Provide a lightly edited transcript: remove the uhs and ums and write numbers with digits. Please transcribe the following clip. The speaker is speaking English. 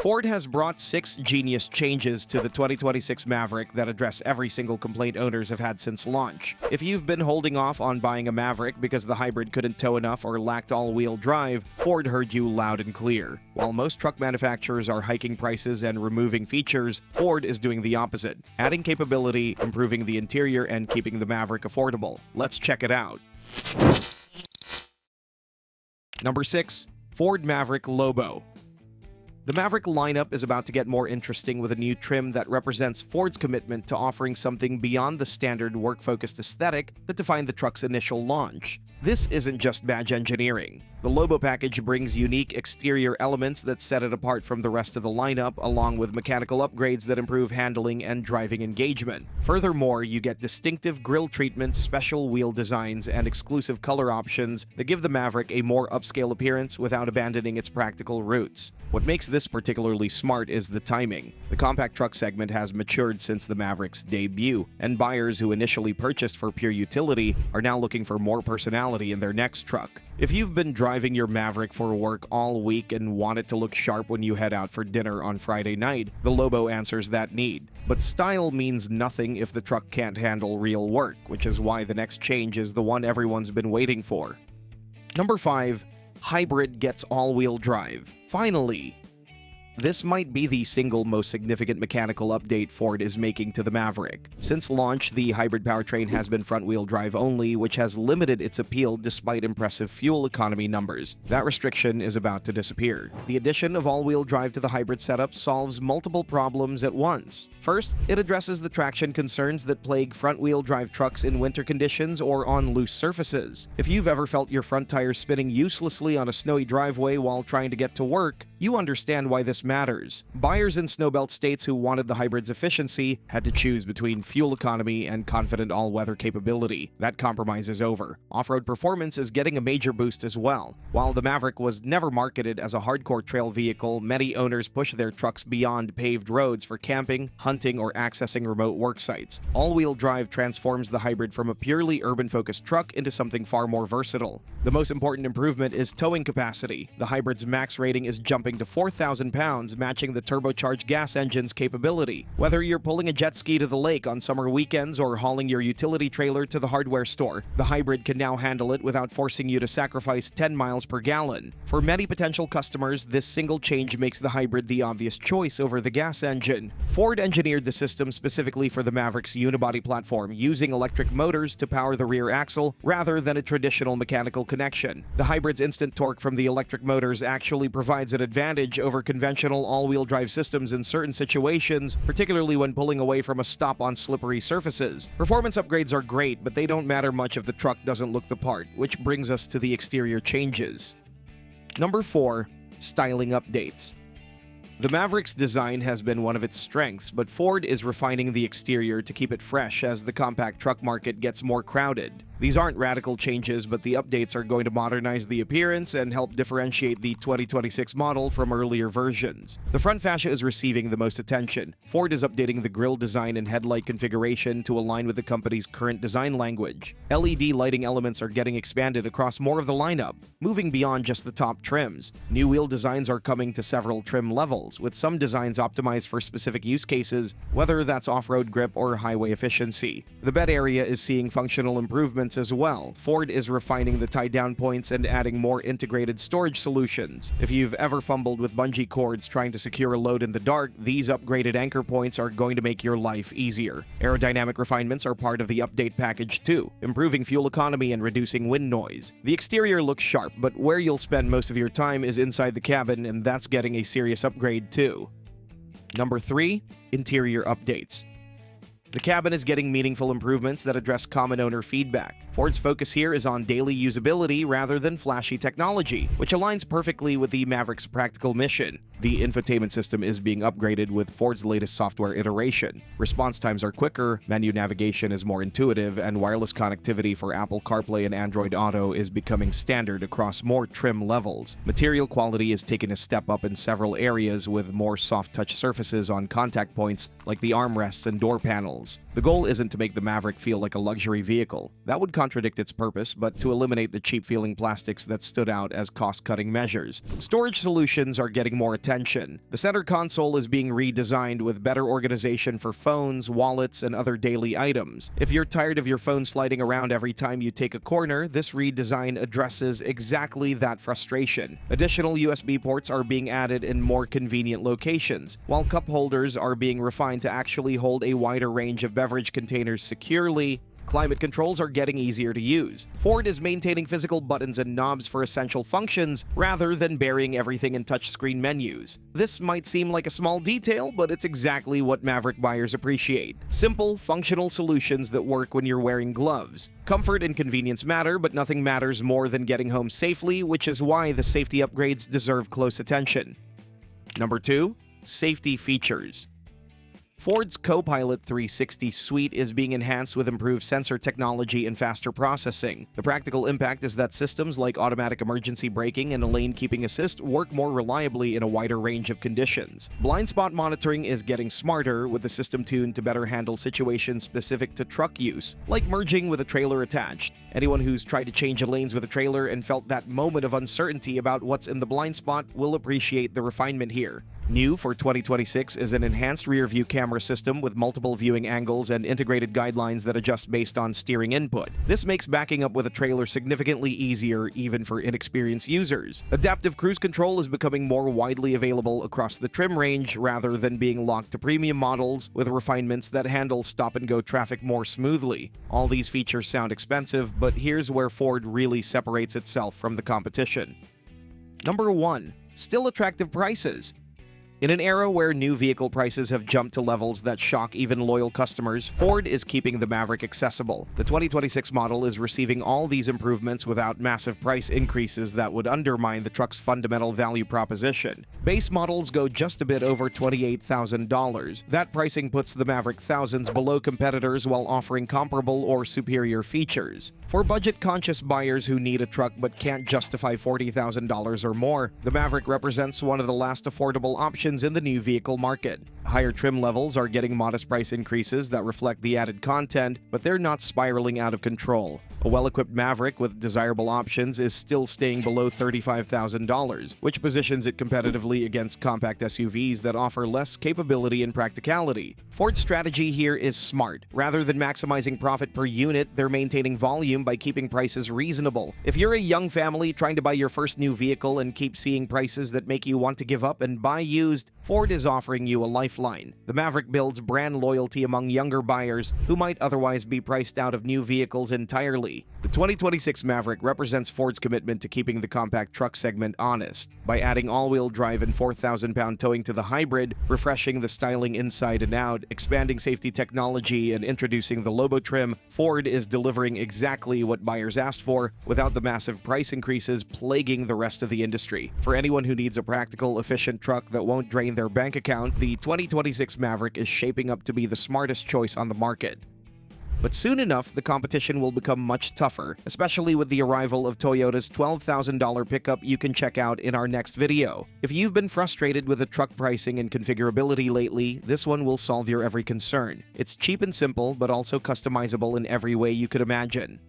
Ford has brought 6 genius changes to the 2026 Maverick that address every single complaint owners have had since launch. If you've been holding off on buying a Maverick because the hybrid couldn't tow enough or lacked all-wheel drive, Ford heard you loud and clear. While most truck manufacturers are hiking prices and removing features, Ford is doing the opposite, adding capability, improving the interior, and keeping the Maverick affordable. Let's check it out. Number 6. Ford Maverick Lobo. The Maverick lineup is about to get more interesting with a new trim that represents Ford's commitment to offering something beyond the standard work-focused aesthetic that defined the truck's initial launch. This isn't just badge engineering. The Lobo package brings unique exterior elements that set it apart from the rest of the lineup, along with mechanical upgrades that improve handling and driving engagement. Furthermore, you get distinctive grille treatments, special wheel designs, and exclusive color options that give the Maverick a more upscale appearance without abandoning its practical roots. What makes this particularly smart is the timing. The compact truck segment has matured since the Maverick's debut, and buyers who initially purchased for pure utility are now looking for more personality in their next truck. If you've been driving your Maverick for work all week and want it to look sharp when you head out for dinner on Friday night, the Lobo answers that need. But style means nothing if the truck can't handle real work, which is why the next change is the one everyone's been waiting for. Number 5. Hybrid gets all-wheel drive. Finally! This might be the single most significant mechanical update Ford is making to the Maverick. Since launch, the hybrid powertrain has been front-wheel drive only, which has limited its appeal despite impressive fuel economy numbers. That restriction is about to disappear. The addition of all-wheel drive to the hybrid setup solves multiple problems at once. First, it addresses the traction concerns that plague front-wheel drive trucks in winter conditions or on loose surfaces. If you've ever felt your front tires spinning uselessly on a snowy driveway while trying to get to work, you understand why this matters. Buyers in snowbelt states who wanted the hybrid's efficiency had to choose between fuel economy and confident all-weather capability. That compromise is over. Off-road performance is getting a major boost as well. While the Maverick was never marketed as a hardcore trail vehicle, many owners push their trucks beyond paved roads for camping, hunting, or accessing remote work sites. All-wheel drive transforms the hybrid from a purely urban-focused truck into something far more versatile. The most important improvement is towing capacity. The hybrid's max rating is jumping to 4,000 pounds, matching the turbocharged gas engine's capability. Whether you're pulling a jet ski to the lake on summer weekends or hauling your utility trailer to the hardware store, the hybrid can now handle it without forcing you to sacrifice 10 miles per gallon. For many potential customers, this single change makes the hybrid the obvious choice over the gas engine. Ford engineered the system specifically for the Maverick's unibody platform, using electric motors to power the rear axle rather than a traditional mechanical connection. The hybrid's instant torque from the electric motors actually provides an advantage over conventional all-wheel drive systems in certain situations, particularly when pulling away from a stop on slippery surfaces. Performance upgrades are great, but they don't matter much if the truck doesn't look the part, which brings us to the exterior changes. Number 4. Styling updates. The Maverick's design has been one of its strengths, but Ford is refining the exterior to keep it fresh as the compact truck market gets more crowded. These aren't radical changes, but the updates are going to modernize the appearance and help differentiate the 2026 model from earlier versions. The front fascia is receiving the most attention. Ford is updating the grille design and headlight configuration to align with the company's current design language. LED lighting elements are getting expanded across more of the lineup, moving beyond just the top trims. New wheel designs are coming to several trim levels, with some designs optimized for specific use cases, whether that's off-road grip or highway efficiency. The bed area is seeing functional improvements as well. Ford is refining the tie-down points and adding more integrated storage solutions. If you've ever fumbled with bungee cords trying to secure a load in the dark, these upgraded anchor points are going to make your life easier. Aerodynamic refinements are part of the update package too, improving fuel economy and reducing wind noise. The exterior looks sharp, but where you'll spend most of your time is inside the cabin, and that's getting a serious upgrade too. Number 3. Interior updates. The cabin is getting meaningful improvements that address common owner feedback. Ford's focus here is on daily usability rather than flashy technology, which aligns perfectly with the Maverick's practical mission. The infotainment system is being upgraded with Ford's latest software iteration. Response times are quicker, menu navigation is more intuitive, and wireless connectivity for Apple CarPlay and Android Auto is becoming standard across more trim levels. Material quality is taking a step up in several areas with more soft-touch surfaces on contact points like the armrests and door panels. The goal isn't to make the Maverick feel like a luxury vehicle. That would contradict its purpose, but to eliminate the cheap-feeling plastics that stood out as cost-cutting measures. Storage solutions are getting more attention. The center console is being redesigned with better organization for phones, wallets, and other daily items. If you're tired of your phone sliding around every time you take a corner, this redesign addresses exactly that frustration. Additional USB ports are being added in more convenient locations, while cup holders are being refined to actually hold a wider range of beverage containers securely. Climate controls are getting easier to use. Ford is maintaining physical buttons and knobs for essential functions rather than burying everything in touchscreen menus. This might seem like a small detail, but it's exactly what Maverick buyers appreciate. Simple, functional solutions that work when you're wearing gloves. Comfort and convenience matter, but nothing matters more than getting home safely, which is why the safety upgrades deserve close attention. Number 2. Safety features. Ford's Copilot 360 suite is being enhanced with improved sensor technology and faster processing. The practical impact is that systems like automatic emergency braking and lane keeping assist work more reliably in a wider range of conditions. Blind spot monitoring is getting smarter, with the system tuned to better handle situations specific to truck use, like merging with a trailer attached. Anyone who's tried to change lanes with a trailer and felt that moment of uncertainty about what's in the blind spot will appreciate the refinement here. New for 2026 is an enhanced rear-view camera system with multiple viewing angles and integrated guidelines that adjust based on steering input. This makes backing up with a trailer significantly easier even for inexperienced users. Adaptive cruise control is becoming more widely available across the trim range rather than being locked to premium models, with refinements that handle stop-and-go traffic more smoothly. All these features sound expensive, but here's where Ford really separates itself from the competition. Number 1. Still attractive prices. In an era where new vehicle prices have jumped to levels that shock even loyal customers, Ford is keeping the Maverick accessible. The 2026 model is receiving all these improvements without massive price increases that would undermine the truck's fundamental value proposition. Base models go just a bit over $28,000. That pricing puts the Maverick thousands below competitors while offering comparable or superior features. For budget-conscious buyers who need a truck but can't justify $40,000 or more, the Maverick represents one of the last affordable options in the new vehicle market. Higher trim levels are getting modest price increases that reflect the added content, but they're not spiraling out of control. A well-equipped Maverick with desirable options is still staying below $35,000, which positions it competitively against compact SUVs that offer less capability and practicality. Ford's strategy here is smart. Rather than maximizing profit per unit, they're maintaining volume by keeping prices reasonable. If you're a young family trying to buy your first new vehicle and keep seeing prices that make you want to give up and buy used, Ford is offering you a lifeline. The Maverick builds brand loyalty among younger buyers who might otherwise be priced out of new vehicles entirely. The 2026 Maverick represents Ford's commitment to keeping the compact truck segment honest. By adding all-wheel drive and 4,000-pound towing to the hybrid, refreshing the styling inside and out, expanding safety technology, and introducing the Lobo trim, Ford is delivering exactly what buyers asked for without the massive price increases plaguing the rest of the industry. For anyone who needs a practical, efficient truck that won't drain their bank account, the 2026 Maverick is shaping up to be the smartest choice on the market. But soon enough, the competition will become much tougher, especially with the arrival of Toyota's $12,000 pickup you can check out in our next video. If you've been frustrated with the truck pricing and configurability lately, this one will solve your every concern. It's cheap and simple, but also customizable in every way you could imagine.